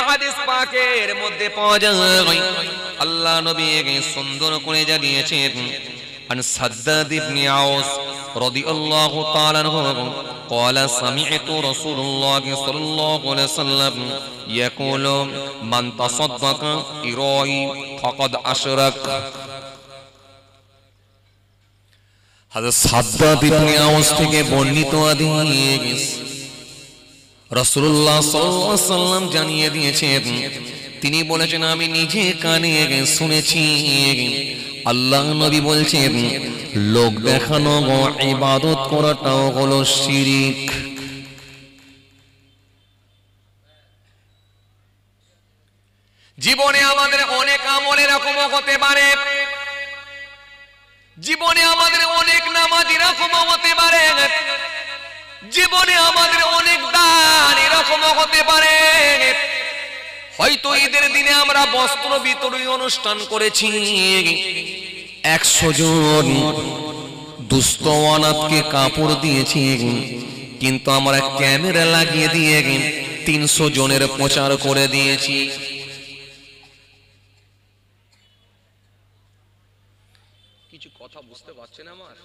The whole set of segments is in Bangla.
হাদিস পাকের মধ্যে পাওয়া যায় আল্লাহ নবী সুন্দর করে জানিয়েছেন عن سداد بن عوس رضي الله تعالى عنه قال سمعت رسول الله صلى الله عليه وسلم يقول من تصدق إرائي فقد أشرك هذا سداد بن عوس থেকে বর্ণিত হাদিস রাসূলুল্লাহ সাল্লাল্লাহু আলাইহি ওয়াসাল্লাম জানিয়ে দিয়েছেন তিনি বলেছেন আমি নিজে কানে শুনেছি আল্লাহ নবী বলছেন লোক দেখানো ইবাদত করাটাও হলো শিরক জীবনে আমাদের অনেক আমল এরকম হতে পারে জীবনে আমাদের অনেক নামাজ এরকম হতে পারে জীবনে আমাদের অনেক দান এরকম হতে পারে হয়তো ঈদের দিনে আমরা বস্ত্র বিতরণী অনুষ্ঠান করেছি 100 জন দুস্থ অনাথকে কাপড় দিয়েছি কিন্তু আমরা ক্যামেরা লাগিয়ে দিয়ে 300 জনের প্রচার করে দিয়েছি কিছু কথা বুঝতে পারছেন আমার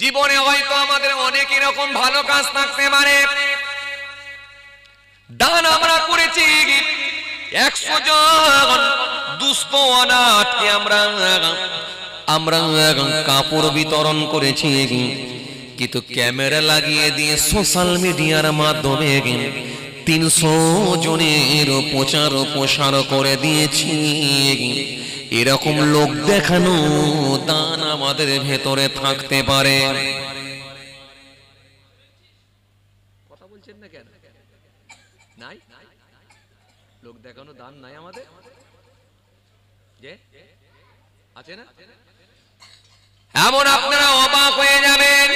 জীবনে হয়তো আমাদের অনেক এরকম ভালো কাজ থাকতে পারে দান আমরা করেছি 100 জন দুস্থ অনাথকে আমরা কাপড় বিতরণ করেছি কিন্তু ক্যামেরা লাগিয়ে দিয়ে সোশ্যাল মিডিয়ার মাধ্যমে 300 জনের প্রচার প্রসার করে দিয়েছি এরকম লোক দেখানো দান আমাদের ভেতরে থাকতে পারে কথা বলছেন না কেন নাই লোক দেখানো দান নাই আমাদের যে আছে না এমন আপনারা অবাক হয়ে যাবেন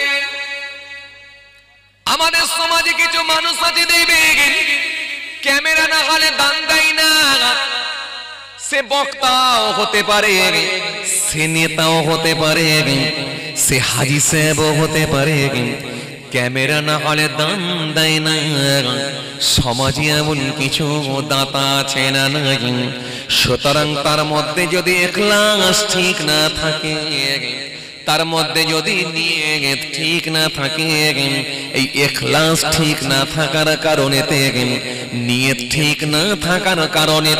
আমাদের সমাজে কিছু মানুষ আছে দেখবেন ক্যামেরা না হলে দান দেয় না সে বক্তাও হতে পারে সে নেতাও হতে পারে সে হাজী সাহেবও হতে পারে ক্যামেরা না হলে দান দেয় না সমাজে এমন কিছু দাতা আছে না সুতরাং তার মধ্যে যদি ইখলাস ঠিক না থাকে তার মধ্যে যদি নিয়ত ঠিক না থাকে এই ইখলাস ঠিক না থাকার কারণে নিয়ত ঠিক না থাকার কারণে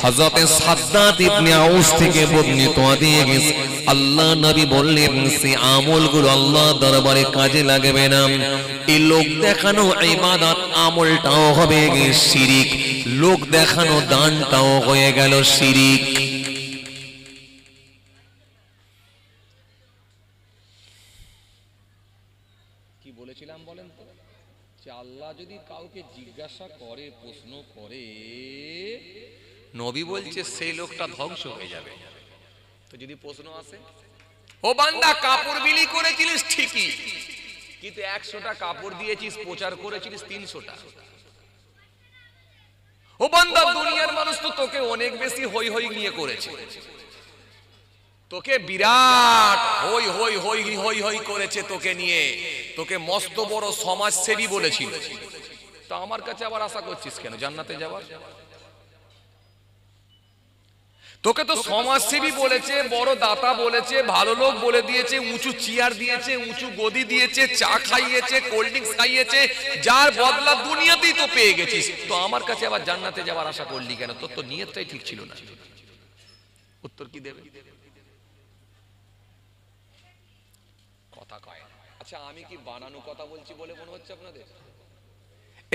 হযরত সাদ্দাত ইবনে আউস থেকে বর্ণিত হাদিস আল্লাহ নবী বললেন সে আমলগুলো আল্লাহ দরবারে কাজে লাগবে না এই লোক দেখানো ইবাদত আমলটাও হবে শিরক লোক দেখানো দানটাও হয়ে গেল শিরক কি বলেছিলাম বলেন তো যে আল্লাহ যদি কাউকে জিজ্ঞাসা করে প্রশ্ন করে নবী বলছে সেই লোকটা ধ্বংস হয়ে যাবে তো যদি প্রশ্ন আসে ও বান্দা কাপড় বিলি করেছিলিস ঠিকই কিন্তু 100টা কাপড় দিয়েছিস প্রচার করেছিলিস 300টা ও বান্দা দুনিয়ার মানুষ তো তোকে অনেক বেশি হই হই নিয়ে করেছে তোকে বিরাট হই হই হই হই হই করেছে তোকে নিয়ে তোকে মস্ত বড় সমাজসেবী বলেছিল তো আমার কাছে আবার আশা করছিস কেন জান্নাতে যাওয়ার তোকে তো সমাজসেবী বলেছে বড় দাতা বলেছে ভালো লোক বলে দিয়েছে উঁচু চেয়ার দিয়েছে উঁচু গদি দিয়েছে চা খাইয়েছে কোল্ড ড্রিঙ্কস খাইয়েছে যার বদলা দুনিয়াতেই তো পেয়ে গেছিস তো আমার কাছে আবার জান্নাতে যাওয়ার আশা করলি কেন তোর তো নিয়তটাই ঠিক ছিল না উত্তর কি দেবে কথা কয় আচ্ছা আমি কি বানানো কথা বলছি বলে মনে হচ্ছে আপনাদের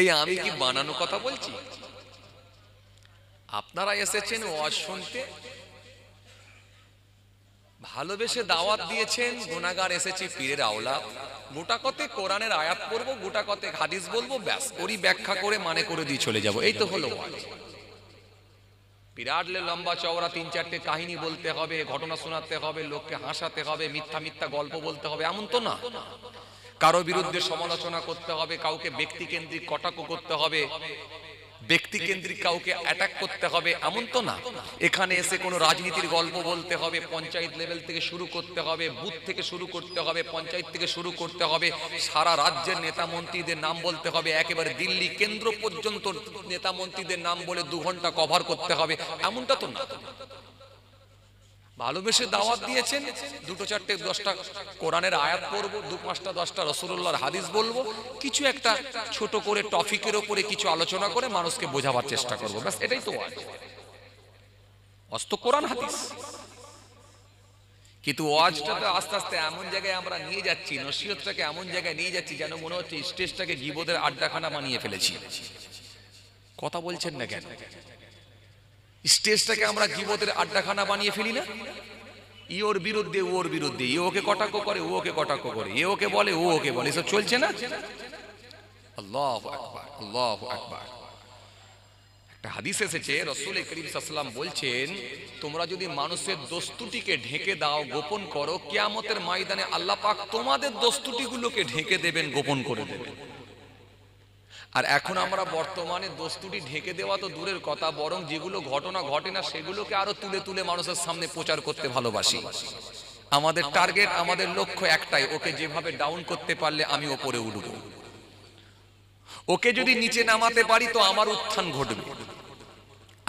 এই আমি কি বানানো কথা বলছি আপনারা এসেছেন ওয়াজ শুনতে ভালোবেসে দাওয়াত দিয়েছেন গুনাহগার এসেছে পীরের আওলাদ মোটা কথা কোরআনের আয়াত পড়বো গোটা কথা হাদিস বলবো ব্যাস ওরই ব্যাখ্যা করে মানে করে দিয়ে চলে যাব এই তো হলো ওয়াজ বিরাট লম্বা চওড়া 3-4টে কাহিনী বলতে হবে ঘটনা শোনাতে হবে লোককে হাসাতে হবে মিথ্যা মিথ্যা গল্প বলতে হবে এমন তো না কারো বিরুদ্ধে সমালোচনা করতে হবে কাউকে ব্যক্তিকেন্দ্রিক কটাক্ষ করতে হবে ব্যক্তি কেন্দ্রিক কাউকে অ্যাটাক করতে হবে এমন তো না। এখানে এসে কোনো রাজনীতির গল্প বলতে হবে, পঞ্চায়েত লেভেল থেকে শুরু করতে হবে, বুথ থেকে শুরু করতে হবে, পঞ্চায়েত থেকে শুরু করতে হবে, সারা রাজ্যের নেতা মন্ত্রীদের নাম বলতে হবে, একেবারে দিল্লি কেন্দ্র পর্যন্ত নেতা মন্ত্রীদের নাম বলে 2 ঘন্টা কভার করতে হবে, এমনটা তো না। ভালোবেসে দাওয়াত দিয়েছেন, 2টো 4টে 10টা কোরআনের আয়াত পড়বো, 2-5টা 10টা রাসূলুল্লাহর হাদিস বলবো, কিছু একটা ছোট করে টপিকের উপরে কিছু আলোচনা করে মানুষকে বোঝাবার চেষ্টা করবো, ব্যাস এটাই তো ওয়াজ। অস্ত কোরআন হাদিস। কিন্তু ওয়াজটাকে আস্তে আস্তে এমন জায়গায় আমরা নিয়ে যাচ্ছি, নসিহতটাকে এমন জায়গায় নিয়ে যাচ্ছি যেন মনে হচ্ছে স্টেজটাকে গীবতের আড্ডাখানা বানিয়ে ফেলেছি। কথা বলছেন না কেন? স্টেজটাকে আমরা গীবতের আড্ডাখানা বানিয়ে ফেলি না? ই ওর বিরুদ্ধে, ও ওর বিরুদ্ধে, ই ওকে কটাক্ষ করে, ও ওকে কটাক্ষ করে, এ ওকে বলে, ও ওকে বলে, এসব চলছে না? আল্লাহু আকবার, আল্লাহু আকবার। একটা হাদিস এসেছে, রাসূল করিম সাল্লাল্লাহু আলাইহি ওয়াসাল্লাম বলছেন, তোমরা যদি মানুষের দোস্তুটিকে ঢেকে দাও, গোপন করো, কিয়ামতের ময়দানে আল্লাহ পাক তোমাদের দোস্তুটিগুলোকে ঢেকে দেবেন, গোপন করে দেবেন। আর এখন আমরা বর্তমানে দোস্তুটি ঢেকে দেওয়া তো দূরের কথা, বরং যেগুলো ঘটনা ঘটে না সেগুলোকে আরো তুলে তুলে মানুষের সামনে প্রচার করতে ভালোবাসি। আমাদের টার্গেট, আমাদের লক্ষ্য একটাই, ওকে যেভাবে ডাউন করতে পারলে আমি ওপরে উঠব, ওকে যদি নিচে নামাতে পারি তো আমার উত্থান ঘটবে।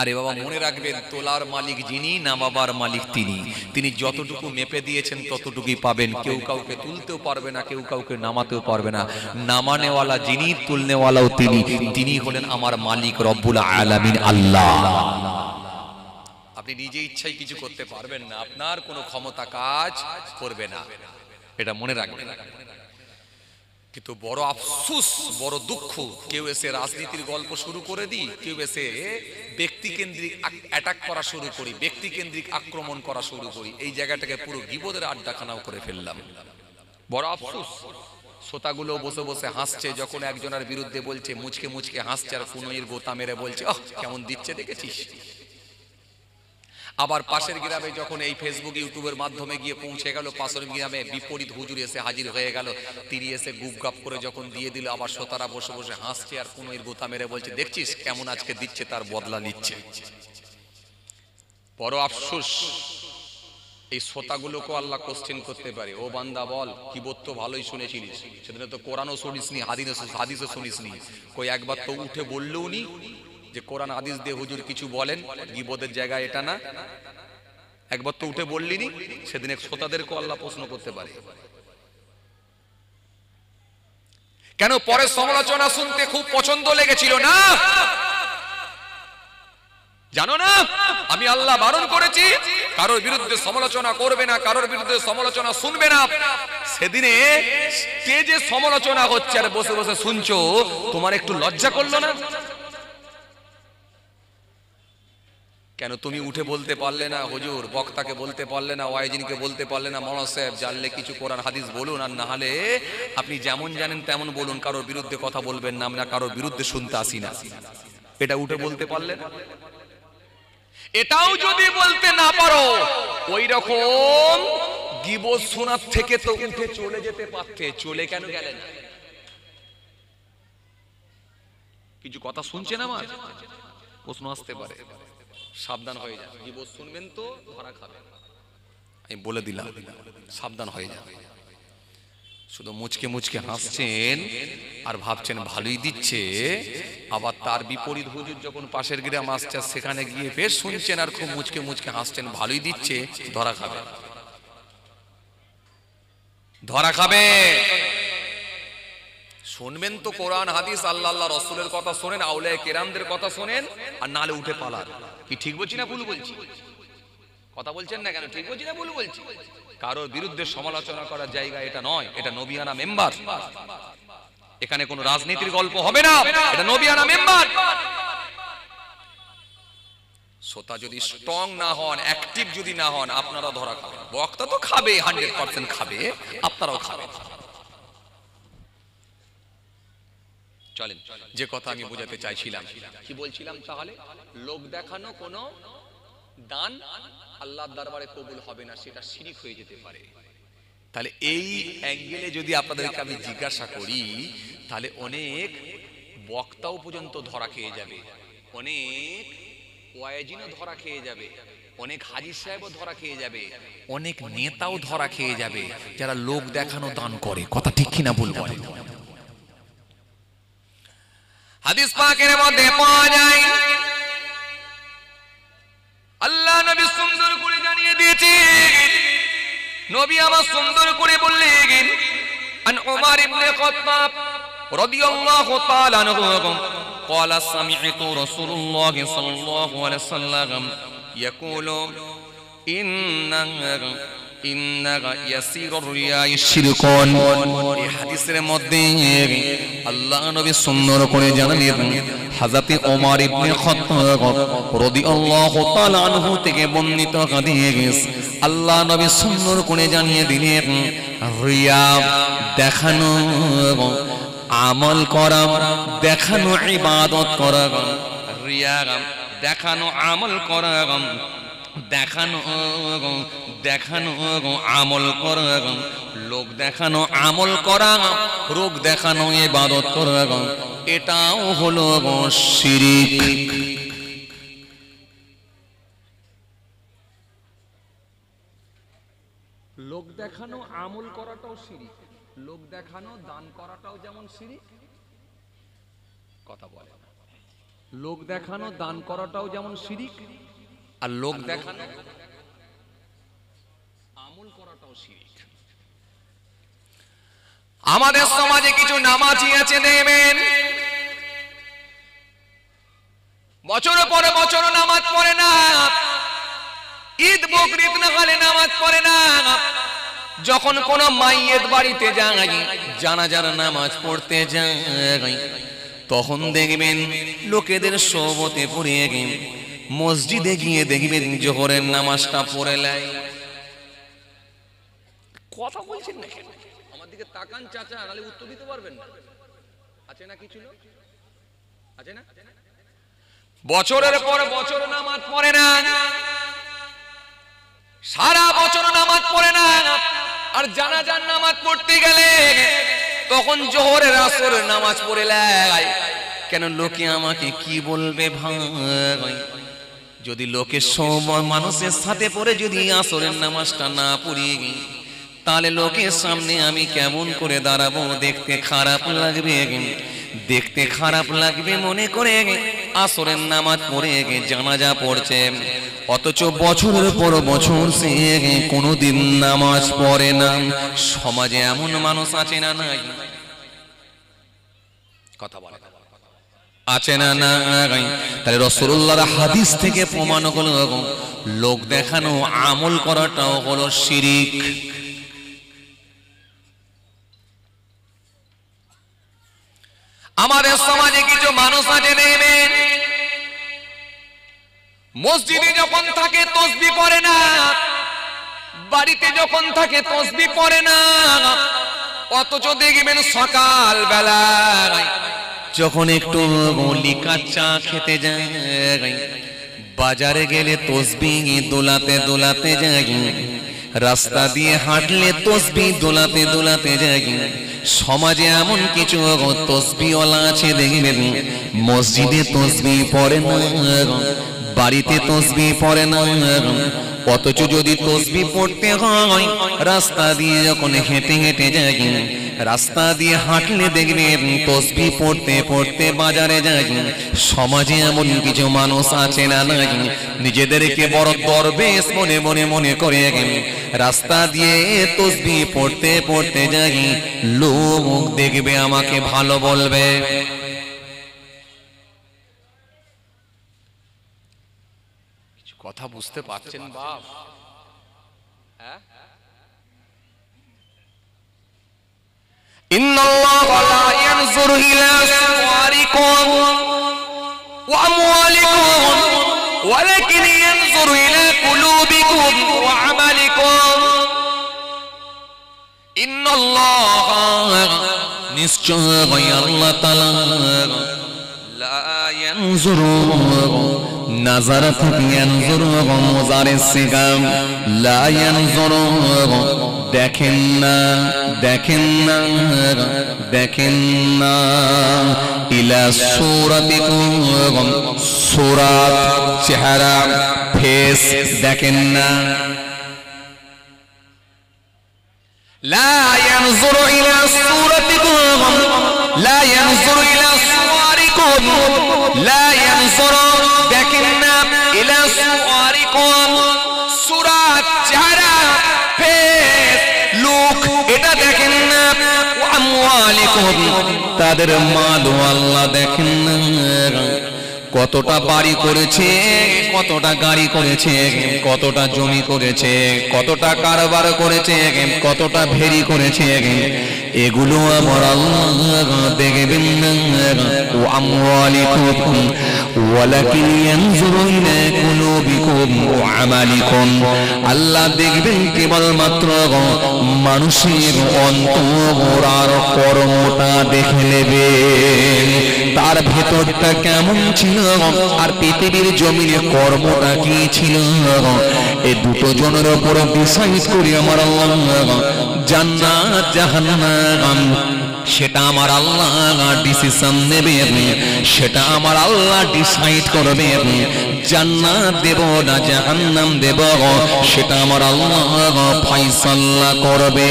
আরে বাবা মনে রাখবেন, তোলার মালিক যিনি, নামাবার মালিক তিনি। তিনি যতটুকু মেপে দিয়েছেন ততটুকুই পাবেন। কেউ কাউকে তুলতেও পারবে না, কেউ কাউকে নামাতেও পারবে না। নামানেওয়ালা যিনি, তুলনেওয়ালাও তিনি। তিনি হলেন আমার মালিক রব্বুল আলামিন আল্লাহ। আপনি নিজে ইচ্ছায় কিছু করতে পারবেন না, আপনার কোনো ক্ষমতা কাজ করবে না, এটা মনে রাখবেন। কিন্তু বড় আফসোস, বড় দুঃখ, কেউ এসে রাজনীতির গল্প শুরু করে দিই, কেউ এসে ব্যক্তি কেন্দ্রিক অ্যাটাক করা শুরু করি, ব্যক্তি কেন্দ্রিক আক্রমণ করা শুরু করি, এই জায়গাটাকে পুরো গীবতের আড্ডাখানাও করে ফেললাম। বড় আফসোস। শ্রোতাগুলো বসে বসে হাসছে, যখন একজনের বিরুদ্ধে বলছে মুচকে মুচকে হাসছে, আর কুনুইয়ের গোতা মেরে বলছে আহ কেমন দিচ্ছে দেখেছিস। আবার পাশের গ্রামে যখন এই ফেসবুক ইউটিউবের মাধ্যমে গিয়ে পৌঁছে গেল, পাশের গ্রামে বিপরীত হুজুর এসে হাজির হয়ে গেল, তিনি এসে গুপগাপ করে যখন দিয়ে দিল, আবার শ্রোতারা বসে বসে হাসছে আর কুনুইয়ের গোতা মেরে বলছে দেখছিস কেমন আজকে দিচ্ছে, তার বদলা নিচ্ছে। বড় আফসোস। এই শ্রোতাগুলোকে আল্লাহ কোশ্চেন করতে পারে, ও বান্দা বল, কিবত তো ভালোই শুনেছিলিস, সেদিনে তো কোরআনও শুনিসনি, হাদিসও শুনিসনি, কই একবার তো উঠে বললেও নি যে কোরআন হাদিস দিয়ে হুজুর কিছু বলেন, গীবতের জায়গা এটা না, একবার তো উঠে বললিনি। সেদিন এক শ্রোতাদেরকে আল্লাহ প্রশ্ন করতে পারে। কেন? পরের সমালোচনা শুনতে খুব পছন্দ লেগেছিল না? জানো না আমি আল্লাহ বারণ করেছি কারোর বিরুদ্ধে সমালোচনা করবে না, কারোর বিরুদ্ধে সমালোচনা শুনবে না। সেদিনে স্টেজে সমালোচনা হচ্ছে আর বসে বসে শুনছো, তোমার একটু লজ্জা করলো না? কেন তুমি উঠে বলতে পারলে না হুজুর, বক্তাকে বলতে পারলে না, ওয়াইজিনকে বলতে পারলে না, মাওলানা সাহেব জানলে কিছু কোরআন হাদিস বলুন, আর না হলে আপনি যেমন জানেন তেমন বলুন, কারোর বিরুদ্ধে কথা বলবেন না, আমরা কারোর বিরুদ্ধে শুনতে আসি না। এটা উঠে বলতে পারলেন? এটাও যদি বলতে না পারো, ওই রকম গীবত শোনার থেকে তো উঠে চলে যেতে পারতে, চলে কেন গেলেন? কিছু কথা শুনছেন আমার? প্রশ্ন আসতে পারে, সাবধান হয়ে যান। গীবত শুনবেন তো ধরা খাবেন, আমি বলে দিলাম, সাবধান হয়ে যান। শুধু মুচকে মুচকে হাসছেন আর ভাবছেন ভালোই দিচ্ছে, আবার তার বিপরীত হুজুর যখন পাশের গ্রাম আসছে সেখানে গিয়ে বেশ শুনছেন আর খুব মুচকে মুচকে হাসছেন, ভালোই দিচ্ছে, ধরা খাবে, ধরা খাবে। শুনবেন তো কোরআন হাদিস, আল্লাহ আল্লাহ রসুলের কথা শোনেন, আউলিয়া কেরামদের কথা শোনেন, আর নালে উঠে পালান। কি ঠিক বলছি না ভুল বলছি? কথা বলছেন না কেন? ঠিক বলছি না ভুল বলছি? কারোর বিরুদ্ধে সমালোচনা করার জায়গা এটা নয়, এটা নবিয়ানা মেম্বার। এখানে কোনো রাজনীতির গল্প হবে না, এটা নবিয়ানা মেম্বার। শ্রোতা যদি স্ট্রং না হন, অ্যাক্টিভ যদি না হন, আপনারা ধরা খাবেন। বক্তা তো খাবে, 100% খাবে, আপনারাও খাবেন। চলেন, যে কথা আমি বোঝাতে চাইছিলাম, কি বলছিলাম তাহলে? লোক দেখানো কোনো দান আল্লাহর দরবারে কবুল হবে না, সেটা শিরক হয়ে যেতে পারে। তাহলে এই অ্যাঙ্গেলে যদি আপনাদেরকে আমি জিজ্ঞাসা করি, তাহলে অনেক বক্তাও পর্যন্ত ধরা খেয়ে যাবে। অনেক ওয়াইজিনও ধরা খেয়ে যাবে, অনেক হাজী সাহেবও ধরা খেয়ে যাবে, অনেক নেতাও ধরা খেয়ে যাবে যারা লোক দেখানো দান করে। কথা ঠিক কিনা ভুল বলে? হাদিস পাকের মধ্যে পাওয়া যায়, আল্লাহ নবী সুন্দর করে জানিয়ে দিয়েছে, নবী আমার সুন্দর করে বললেন, আন উমর ইবনে খাত্তাব রাদিয়াল্লাহু তাআলা আনহু قال سمعت رسول الله صلى الله عليه وسلم يقول إن يسير الرياء شرك। এই হাদিসের মধ্যে আল্লাহ নবী সুন্দর করে জানালেন, হযরত ওমর ইবনে খাত্তাব রাদিয়াল্লাহু তাআলা আনহু থেকে বর্ণিত হাদিস, আল্লাহ নবী সুন্দর করে জানিয়ে দিলেন, রিয়া দেখানো, আমল করা, দেখানো ইবাদত করা, রিয়া দেখানো, আমল করা, দেখানো দেখানো আমল করা, লোক দেখানো আমল করা, রোগ দেখানো ইবাদত করা, এটাও হলো শিরক। লোক দেখানো আমল করাটাও শিরক, লোক দেখানো দান করাটাও যেমন শিরক। কথা বলে, লোক দেখানো দান করাটাও যেমন শিরক, আর লোক দেখানো আমল করাটাও শিরক। আমাদের সমাজে কিছু নামাজি আছে, দেখবেন বছর পরে বছর নামাজ পড়ে না, ঈদ বকরিদ না হলে নামাজ পড়ে না, যখন কোন মাইয়েত বাড়িতে যাই, জানাজার নামাজ পড়তে যাই, তখন দেখবেন লোকেদের সোহবতে পড়ে গিয়ে মসজিদে গিয়ে দেখবেন জোহরের নামাজটা পড়ে নেয়। কথা বলছেন না কেন? আমার দিকে তাকান চাচা, নাহলে উত্তর দিতে পারবেন না। আছে না কিছু লোক আছে না, বছরের পর বছর নামাজ পড়ে না, সারা বছর নামাজ পড়ে না, আর জানাজার নামাজ পড়তে গেলে তখন জোহরের আসরের নামাজ পড়ে নেয়। কেন? লোকে আমাকে কি বলবে ভাই? যদি লোকে সময় মানুষের সাথে পড়ে যদি আসরের নামাজটা না পড়ি, তাহলে লোকের সামনে আমি কেমন করে দাঁড়াবো? দেখতে খারাপ লাগবে, দেখতে খারাপ লাগবে মনে করে আসরের নামাজ পড়ে জানাজা পড়ছে, অথচ বছরের পর বছর সে কোনোদিন নামাজ পড়ে না। সমাজে এমন মানুষ আছে না নাই? কথা বলে আছে না নাই? তাহলে রাসূলুল্লাহর হাদিস থেকে প্রমাণ হলো, লোক দেখানো আমল করাটাও হলো শিরক। আমাদের সমাজে কিছু মানুষ আছে, নেবেন মসজিদে যখন থাকে তাসবিহ পড়ে না, বাড়িতে যখন থাকে তাসবিহ পড়ে না, অথচ দেখবেন সকাল বেলায় যখন একটু লিকা চা খেতে যায়, বাজারে গেলে তাসবিহ দোলাতে দোলাতে যায়, রাস্তা দিয়ে হাঁটলে তাসবিহ দোলাতে দোলাতে যায়। সমাজে এমন কিছু তাসবিহওয়ালা আছে, দেখবেন মসজিদে তাসবিহ পড়ে না, বাড়িতে তাসবিহ পড়ে না, অথচ যদি তাসবিহ পড়তে হয় রাস্তা দিয়ে যখন হেঁটে হেঁটে যায়, রাস্তা দিয়ে হাঁটলে দেখবেন তাসবিহ পড়তে পড়তে বাজারে যায়। সমাজে এমন কিছু মানুষ আছে না নাই? নিজেদেরকে বড় দরবেশ মনে মনে মনে করে রাস্তা দিয়ে তাসবিহ পড়তে পড়তে যায়, লোক দেখবে আমাকে ভালো বলবে। কথা বুঝতে পারছেন বাপ? হ্যাঁ, ইন্নাল্লাহা লা ইয়ানজুরু ইলা সুওয়ারিকুম ওয়া আমওয়ালিকুম ওয়ালাকিন ইয়ানজুরু ইলা কুলুবিকুম ওয়া আমালিকুম। ইন্নাল্লাহা নিশ্চয় আল্লাহ তাআলা লা ইয়ানজুরু নাজারা থেকে ইয়ানজুরু মুজারে সিগাম লা ইয়ানজুরু দেখেন না দেখেন না দেখেন না ইলা সূরাতিকুম সূরাত চেহারা ফেস দেখেন না লা ইয়ানজুরু ইলা সূরাতিকুম লা ইয়ানজুরু ইলা সুওয়ারিকুম লা ইয়ানজুরু দেখেন না ইলা সুওয়ারিকুম সূরাত চেহারা ফেস লুক এটা দেখেন না ওয়া আমওয়ালিকুম তাদের মাল আল্লাহ দেখেন না কতটা বাড়ি করেছে কতটা গাড়ি করেছে কতটা জমি করেছে কতটা কারবার করেছে কতটা ভেরি করেছে এগুলো আমার আল্লাহ দেখবেন না ও আমওয়ালিকুম ওয়ালাকিন ইয়ানজুরু ইলা কুলুবিকুম ওয়া আমালিকুম আল্লাহ দেখবেন কেবলমাত্র মানুষের অন্তর আর কর্মটা দেখে নেবেন তার ভেতরটা কেমন ছিল আর পৃথিবীর জমিনে কর্মটা কি ছিল এই দুটো জনের উপর ডিসাইড করি আমার আল্লাহ জান্নাত জাহান্নাম সেটা আমার আল্লাহ ডিসিশন নেবে সেটা আমার আল্লাহ ডিসাইড করবে জান্নাত দেব না জাহান্নাম দেব সেটা আমার আল্লাহ ফয়সালা করবে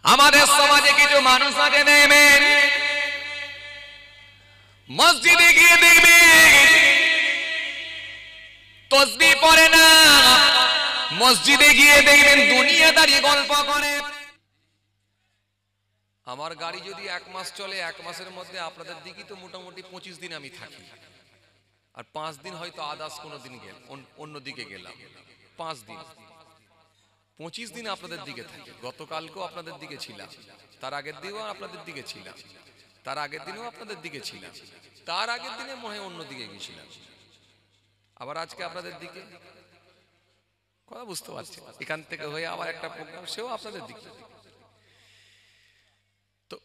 আমাদের সমাজে কিছু মানুষ আছে নেবেন মসজিদে গিয়ে দেখবেন তাসবিহ পড়ে না মসজিদে গিয়ে দেখবেন দুনিয়াদারি গল্প করে আমার গাড়ি যদি 1 মাস চলে 1 মাসের মধ্যে আপনাদের দিকে তো মোটামুটি 25 দিন আমি থাকি আর 5 দিন হয়তো আদার্স কোনো দিন গেল অন্যদিকে গেলাম 5 দিন 25 দিন আপনাদের দিকে থাকি গতকালকেও আপনাদের দিকে ছিলাম তার আগের দিনও আপনাদের দিকে ছিলাম তার আগের দিনও আপনাদের দিকে ছিলাম তার আগের দিনে মনে হয় অন্যদিকে গিয়েছিলাম আবার আজকে আপনাদের দিকে কথা বুঝতে পারছি এখান থেকে হয়ে আবার একটা প্রোগ্রাম সেও আপনাদের দিকে তো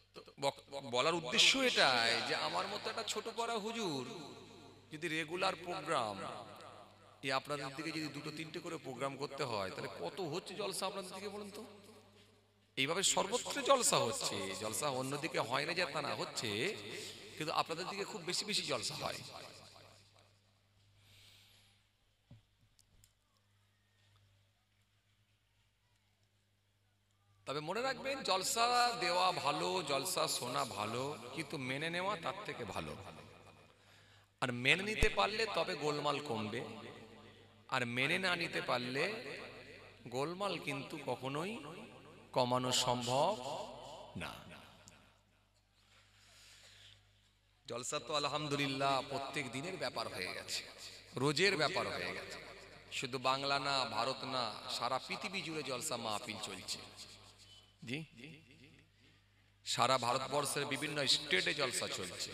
বলার উদ্দেশ্য এটাই যে আমার মতো একটা ছোট পড়া হুজুর যদি রেগুলার প্রোগ্রাম এই আপনাদের দিকে যদি 2-3টে করে প্রোগ্রাম করতে হয় তাহলে কত হচ্ছে জলসা আপনাদের দিকে বলুন তো এইভাবে সর্বত্র জলসা হচ্ছে জলসা অন্যদিকে হয় না যে তা না হচ্ছে কিন্তু আপনাদের দিকে খুব বেশি বেশি জলসা হয় তবে মনে রাখবেন জলসা দেওয়া ভালো জলসা শোনা ভালো কিন্তু মেনে নেওয়া তার থেকে ভালো আর মেনে নিতে পারলে তবে গোলমাল কমবে আর মেনে না নিতে পারলে গোলমাল কিন্তু কখনোই কমানো সম্ভব না জলসা তো আলহামদুলিল্লাহ প্রত্যেক দিনের ব্যাপার হয়ে গেছে রোজের ব্যাপার হয়ে গেছে শুধু বাংলা না ভারত না সারা পৃথিবী জুড়ে জলসা মাহফিল চলছে জি সারা ভারতবর্ষের বিভিন্ন স্টেটে জলসা চলছে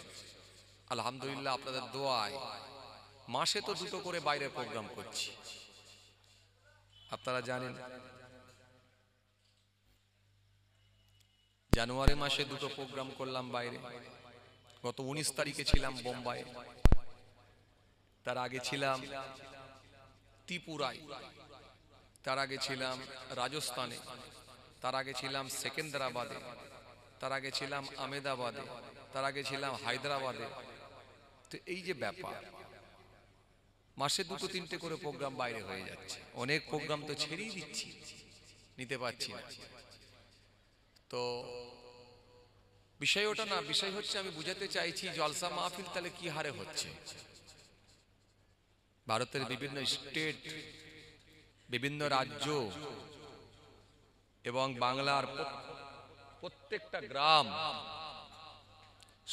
আলহামদুলিল্লাহ আপনাদের দোয়ায় মাসে তো 2টো করে বাইরে প্রোগ্রাম করছি আপনারা জানেন জানুয়ারি মাসে 2টো প্রোগ্রাম করলাম বাইরে গত 19 তারিখে ছিলাম বোম্বাই তার আগে ছিলাম ত্রিপুরায় তার আগে ছিলাম রাজস্থানে তার আগে ছিলাম সেকেন্দ্রাবাদে তার আগে ছিলাম আহমেদাবাদে তার আগে ছিলাম হায়দ্রাবাদে তো এই যে ব্যাপার মাসে 2-3টে করে প্রোগ্রাম বাইরে হয়ে যাচ্ছে অনেক প্রোগ্রাম তো ছেড়েই দিচ্ছি নিতে পারছি না তো বিষয় ওটা না বিষয় হচ্ছে আমি বুঝাতে চাইছি জলসা মাহফিল তাহলে কি হারে হচ্ছে ভারতের বিভিন্ন স্টেট বিভিন্ন রাজ্য এবং বাংলার প্রত্যেকটা গ্রাম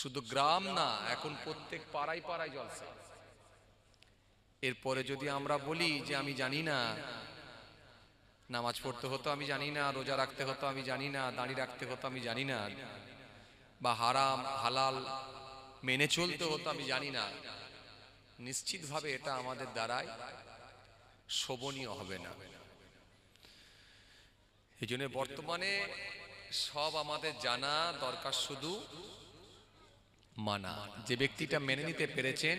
শুধু গ্রাম না এখন প্রত্যেক পাড়ায় পাড়ায় জলসা এরপরে যদি আমরা বলি যে আমি জানি না নামাজ পড়তে হতো আমি জানি না রোজা রাখতে হতো আমি জানি না দাড়ি রাখতে হতো আমি জানি না বা হারাম হালাল মেনে চলতে হতো আমি জানি না নিশ্চিতভাবে এটা আমাদের দ্বারাই শোভনীয় হবে না এই জন্য বর্তমানে সব আমাদের জানা দরকার শুধু মানা যে ব্যক্তিটা মেনে নিতে পেরেছেন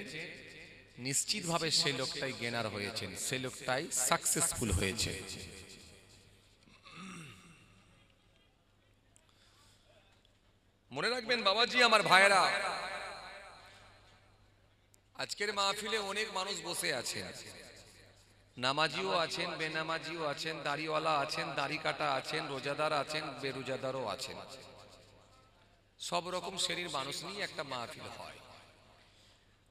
নিশ্চিতভাবে সেই লোকটাই গেনার হয়েছেন, সেই লোকটাই সাকসেসফুল হয়েছে। মনে রাখবেন বাবাজি, আমার ভাইয়েরা, আজকের মাহফিলে অনেক মানুষ বসে আছেন, নামাজিও আছেন, বেনামাজিও আছেন, দাড়িওয়ালা আছেন, দাড়ি কাটা আছেন, রোজাদার আছেন, বেরোজাদারও আছেন। সব রকম শ্রেণীর মানুষ নিয়ে একটা মাহফিল হয়।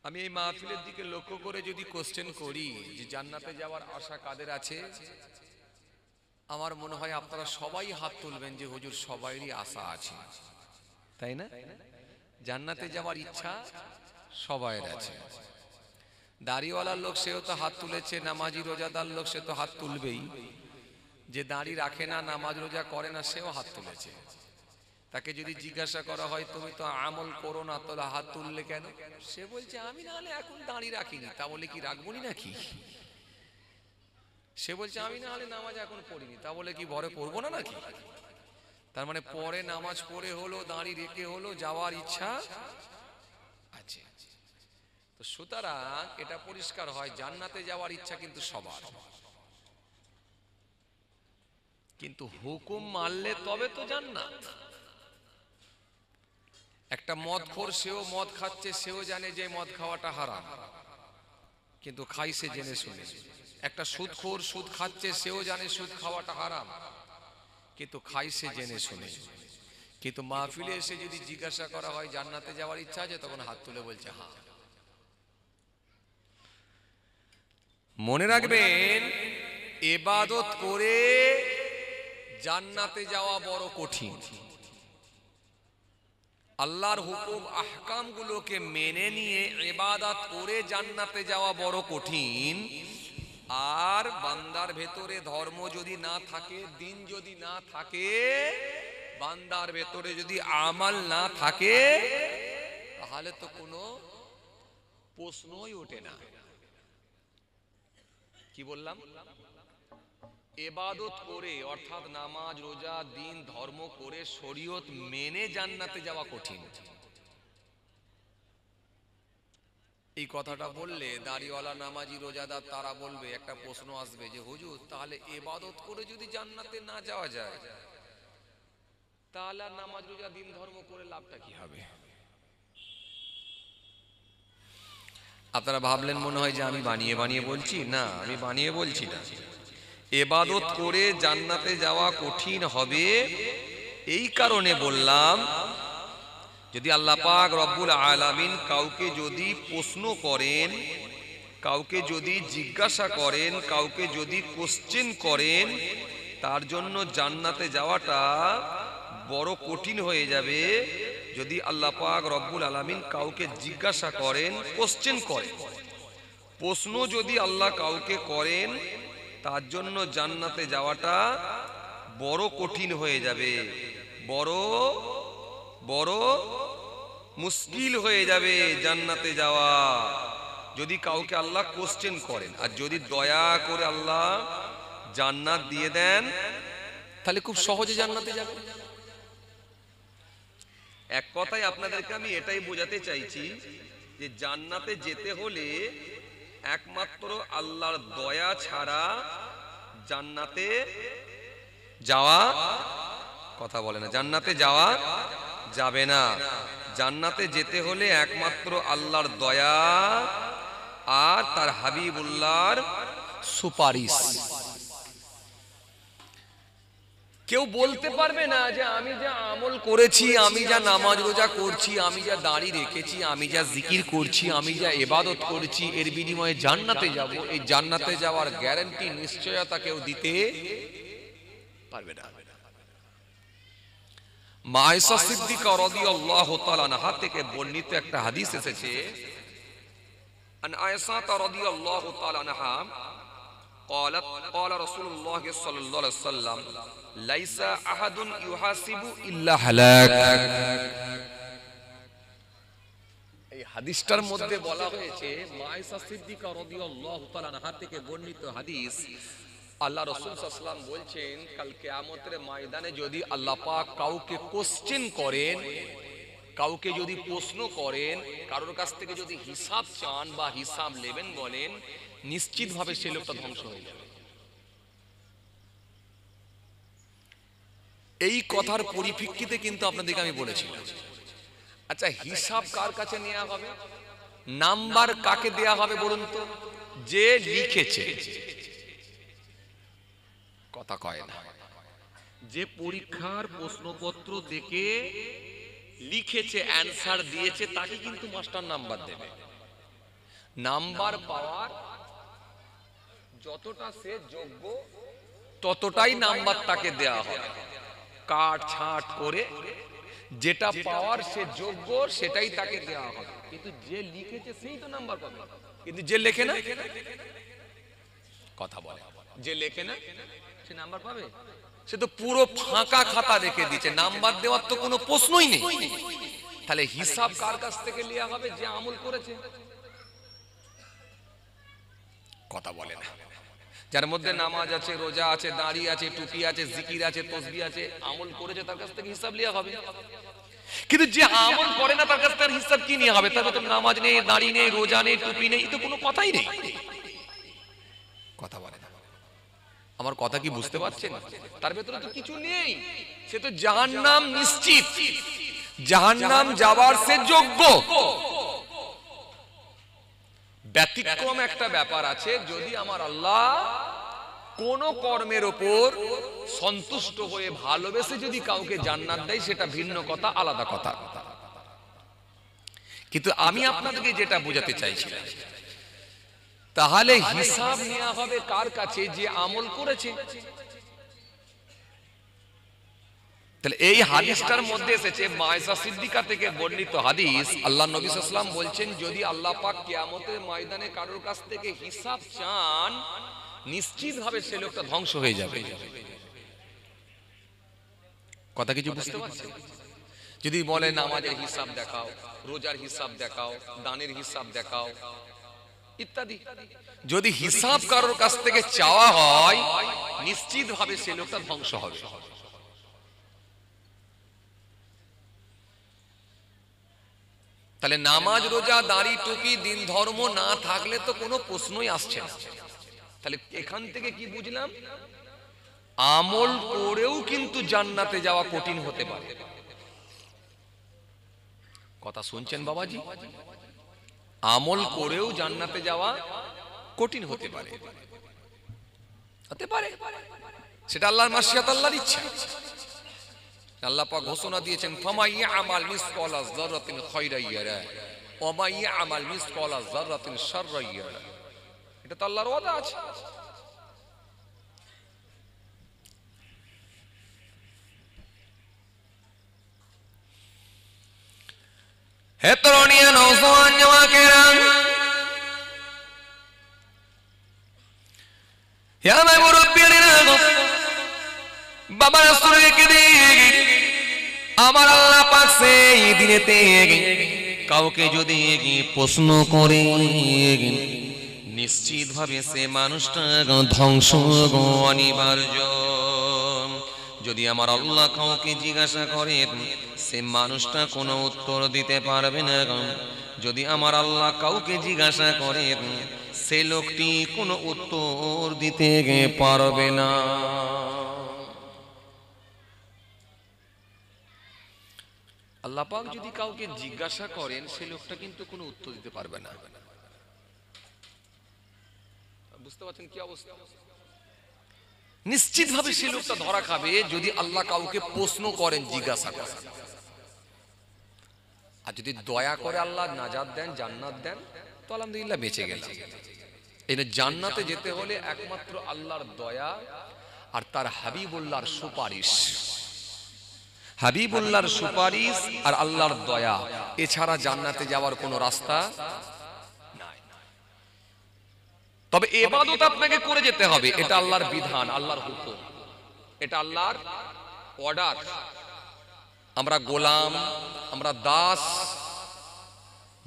আমি এই মাহফিলের দিকে লক্ষ্য করে যদি কোশ্চেন করি যে জান্নাতে যাওয়ার আশা কাদের আছে, আমার মনে হয় আপনারা সবাই হাত তুলবেন যে হুজুর সবাইরই আশা আছে, তাই না? জান্নাতে যাওয়ার ইচ্ছা সবাইয়ের আছে। দাড়িওয়ালার লোক সেও তো হাত তুলেছে, নামাজি রোজাদার লোক সে তো হাত তুলবেই, যে দাড়ি রাখে না, নামাজ রোজা করে না, সেও হাত তুলেছে। তাকে যদি জিজ্ঞাসা করা হয় তুমি তো আমল করো না, তো হাত তুললে কেন? সে বলছে আমি না হলে এখন দাড়ি রাখিনি, তা বলে কি রাখবো নাকি? সে বলছে আমি না হলে নামাজ এখন পড়িনি, তা বলে কি ভরে পড়বো না নাকি? তার মানে পরে নামাজ পড়ে হলো, দাড়ি রেখে হলো, যাওয়ার ইচ্ছা আছে। তো সুতরাং এটা পরিষ্কার হয়, জান্নাতে যাওয়ার ইচ্ছা কিন্তু সবার, কিন্তু হুকুম মানলে তবে তো জান্নাত। একটা মদখোর, সেও মদ খাচ্ছে, সেও জানে যে মদ খাওয়াটা হারাম, কিন্তু খাইছে জেনে শুনে। একটা সুদখোর সুদ খাচ্ছে, সেও জানে সুদ খাওয়াটা হারাম, কিন্তু খাইছে জেনে শুনে। কিন্তু মাহফিলে এসে যদি জিজ্ঞাসা করা হয় জান্নাতে যাওয়ার ইচ্ছা আছে, তখন হাত তুলে বলছে হ্যাঁ। মনে রাখবেন, ইবাদত করে জান্নাতে যাওয়া বড় কঠিন। আল্লাহর হুকুম আহকাম গুলোকে মেনে নিয়ে ইবাদত করে জান্নাতে যাওয়া বড় কঠিন। আর বান্দার ভেতরে ধর্ম যদি না থাকে, দিন যদি না থাকে, বান্দার ভেতরে যদি আমাল না থাকে, তাহলে তো কোনো প্রশ্নই ওঠে না। কি বললাম? ইবাদত করে অর্থাৎ নামাজ রোজা দিন ধর্ম করে শরীয়ত মেনে জান্নাতে যাওয়া কঠিন। এই কথাটা বললে দাড়িওয়ালা নামাজি রোজাদার তারা বলবে, একটা প্রশ্ন আসবে যে হুজুর তাহলে ইবাদত করে যদি জান্নাতে না যাওয়া যায়, তাহলে নামাজ রোজা দিন ধর্ম করে লাভটা কি হবে? আপনারা ভাবলেন মনে হয় যে আমি বানিয়ে বানিয়ে বলছি। না, আমি বানিয়ে বলছি না। ইবাদত করে জান্নাতে যাওয়া কঠিন হবে এই কারণে বললাম, যদি আল্লাহ পাক রব্বুল আলামিন কাউকে যদি প্রশ্ন করেন, কাউকে যদি জিজ্ঞাসা করেন, কাউকে যদি কোশ্চেন করেন, তার জন্য জান্নাতে যাওয়াটা বড় কঠিন হয়ে যাবে। যদি আল্লাহ পাক রব্বুল আলামিন কাউকে জিজ্ঞাসা করেন, কোশ্চেন করেন, প্রশ্ন যদি আল্লাহ কাউকে করেন, তার জন্য জান্নাতে যাওয়াটা বড় কঠিন হয়ে যাবে, বড় বড় মুশকিল হয়ে যাবে জান্নাতে যাওয়া। যদি কাউকে আল্লাহ কোশ্চেন করেন, আর যদি দয়া করে আল্লাহ জান্নাত দিয়ে দেন, তাহলে খুব সহজে জান্নাতে যাবে। এক কথায় আপনাদেরকে আমি এটাই বোঝাতে চাইছি যে জান্নাতে যেতে হলে একমাত্র আল্লাহর দয়া ছাড়া জান্নাতে যাওয়া, কথা বলে না, জান্নাতে যাওয়া যাবে না। জান্নাতে যেতে হলে একমাত্র আল্লাহর দয়া আর তার হাবিবুল্লাহর সুপারিশ। কেউ বলতে পারবে না যে আমি যা আমল করেছি, আমি যা নামাজ রোজা করছি, আমি যা দাড়ি রেখেছি, আমি যা জিকির করছি, আমি যা ইবাদত করছি, এর বিনিময়ে জান্নাতে যাব। এই জান্নাতে যাওয়ার গ্যারান্টি, নিশ্চয়তা কেউ দিতে পারবে না। মা আয়েশা সিদ্দিকা রাদিয়াল্লাহু তাআলা আনহা থেকে বর্ণিত একটা হাদিস এসেছে, আন আয়েশা রাদিয়াল্লাহু তাআলা আনহা قالت قال رسول الله صلى الله عليه وسلم ليس احد يحاسب الا هلاك। এই হাদিসটার মধ্যে বলা হয়েছে, মা আয়েশা সিদ্দিকা রাদিয়াল্লাহু তাআলা আনহা থেকে বর্ণিত হাদিস, আল্লাহ রাসূল সাল্লাল্লাহু আলাইহি ওয়াসাল্লাম বলছেন, কাল কিয়ামতের ময়দানে যদি আল্লাহ পাক কাউকে কোশ্চেন করেন, কাউকে যদি প্রশ্ন করেন, কারোর কাছ থেকে যদি হিসাব চান বা হিসাব নেবেন বলেন, নিশ্চিতভাবে সেই লোকটা ধ্বংস হয়ে যাবে। এই কথার পরিপ্রেক্ষিতে কিন্তু আপনাদেরকে আমি বলেছিলাম, আচ্ছা হিসাব কার কাছে নেওয়া হবে, নাম্বার কাকে দেয়া হবে বলুন তো? যে লিখেছে, কথা কয় না, যে পরীক্ষার প্রশ্নপত্র দেখে লিখেছে, অ্যানসার দিয়েছে, তাকে কিন্তু মাস্টার নাম্বার দেবে। নাম্বার পাওয়ার যতটা সে যোগ্য ততটাই নাম্বার তাকে দেয়া হবে। কাট ছাট করে যেটা পাওয়ার সে যোগ্য সেটাই তাকে দেওয়া হবে। কিন্তু যে লিখেছে সেই তো নাম্বার পাবে, কিন্তু যে লেখে না, কথা বলে, যে লেখে না সে নাম্বার পাবে? সে তো পুরো ফাঁকা খাতা রেখে দিচ্ছে, নাম্বার দেওয়ার তো কোনো প্রশ্নই নেই। তাহলে হিসাব কার কাছ থেকে নেওয়া হবে? যে আমল করেছে, কথা বলে না। যার মধ্যে নামাজ আছে, রোজা আছে, দাড়ি আছে, টুপি আছে, জিকির আছে, তসবিহ আছে, আমল করেছে, তার কাছ থেকে হিসাব নেওয়া হবে। কিন্তু যে আমল করে না তার কাছ থেকে হিসাব কি নেওয়া হবে? তার তো নামাজ নেই, দাড়ি নেই, রোজা নেই, টুপি নেই, তো কোনো কথাই নেই, কথা বলে না। আমার কথা কি বুঝতে পারছেন? তার ভেতরে তো কিছু নেই, সে তো জাহান্নাম নিশ্চিত, জাহান্নাম যাবার সে যোগ্য। ব্যতিক্রম একটা ব্যাপার আছে, যদি আমার আল্লাহ কোন কর্মের উপর সন্তুষ্ট হয়ে ভালোবেসে যদি কাউকে জান্নাত দেয়, সেটা ভিন্ন কথা, আলাদা কথা। কিন্তু আমি আপনাদেরকে যেটা বোঝাতে চাইছিলাম, তাহলে হিসাব নেওয়া হবে কার কাছে? যে আমল করেছে। তাহলে এই হাদিসটার মধ্যে এসেছে, মায়েশা সিদ্দিকা থেকে বর্ণিত হাদিস, আল্লাহ নবী সাল্লাল্লাহু আলাইহি ওয়াসাল্লাম বলছেন, যদি আল্লাহ পাক কিয়ামতের ময়দানে কারোর কাছ থেকে হিসাব চান, নিশ্চিতভাবে সে লোকটা ধ্বংস হয়ে যাবে। কথা কিছু বুঝতে পারছেন? যদি বলে নামাজের হিসাব দেখাও, রোজার হিসাব দেখাও, দানের হিসাব দেখাও ইত্যাদি, যদি হিসাব কারোর কাছ থেকে চাওয়া হয়, নিশ্চিতভাবে সে লোকটা ধ্বংস হবে। তাহলে নামাজ, রোজা, দাড়ি, টুপি, দিন ধর্ম না থাকলে তো কোনো প্রশ্নই আসছে না। তাহলে এখান থেকে কি বুঝলাম? আমল করেও কিন্তু জান্নাতে যাওয়া কঠিন হতে পারে। কথা শুনছেন বাবাজি? আমল করেও জান্নাতে যাওয়া কঠিন হতে পারে, হতে পারে। সেটা আল্লাহর মাশিয়াত, আল্লাহর ইচ্ছা। আল্লাহ পাক ঘোষণা দিয়েছেন, ফামাই ইয়ামাল মিসকালা যাররাতিন খায়রান ইয়ারা ওয়া মাই ইয়ামাল মিসকালা যাররাতিন শাররান ইয়ারা। এটা তো আল্লাহর ওয়াদা আছে। হে তরুণিয়া, নওজওয়ান জওয়াকেরা, হে আমার মুরব্বিয়ানেরা, বাবা রাসূলকে দিয়ে আমার আল্লাহ পাক সেই দিনেতে কাউকে যদি প্রশ্ন করে, নিশ্চিতভাবে সে মানুষটা ধ্বংস অনিবার্য। যদি আমার আল্লাহ কাউকে জিজ্ঞাসা করে, সে মানুষটা কোনো উত্তর দিতে পারবে না। যদি আমার আল্লাহ কাউকে জিজ্ঞাসা করে, সে লোকটি কোনো উত্তর দিতে পারবে না। আল্লাহ পাক যদি কাউকে জিজ্ঞাসা করেন, সে লোকটা কিন্তু কোনো উত্তর দিতে পারবে না। বুঝতে পারছেন কি অবস্থা? নিশ্চিতভাবে সে লোকটা ধরা খাবে যদি আল্লাহ কাউকে প্রশ্ন করেন, জিজ্ঞাসা করেন। আর যদি দয়া করে আল্লাহ নাজাত দেন, জান্নাত দেন, তো আলহামদুলিল্লাহ বেঁচে গেলাম। এই জান্নাতে যেতে হলে একমাত্র আল্লাহর দয়া আর তার হাবিবুল্লাহর সুপারিশ, হাবিবুল্লাহর সুপারিশ আর আল্লাহর দয়া, এছাড়া জান্নাতে যাওয়ার কোনো রাস্তা নাই। তবে ইবাদত আপনাকে করে যেতে হবে, এটা আল্লাহর বিধান, আল্লাহর হুকুম, এটা আল্লাহর অর্ডার। আমরা গোলাম, আমরা দাস,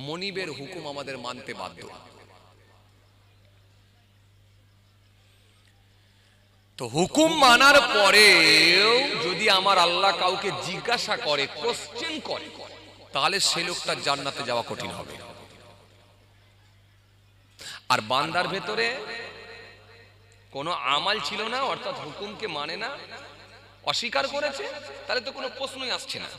মনিবের হুকুম আমাদের মানতে বাধ্য। তো হুকুম মানার পরেও যদি আমার আল্লাহ কাউকে জিজ্ঞাসা করে, কোশ্চেন করে, তাহলে সেই লোকটার জান্নাতে যাওয়া কঠিন হবে। আর বান্দার ভেতরে কোনো আমাল ছিল না, অর্থাৎ হুকুমকে মানে না, অস্বীকার করেছে, তাহলে তো কোনো প্রশ্নই আসছে না।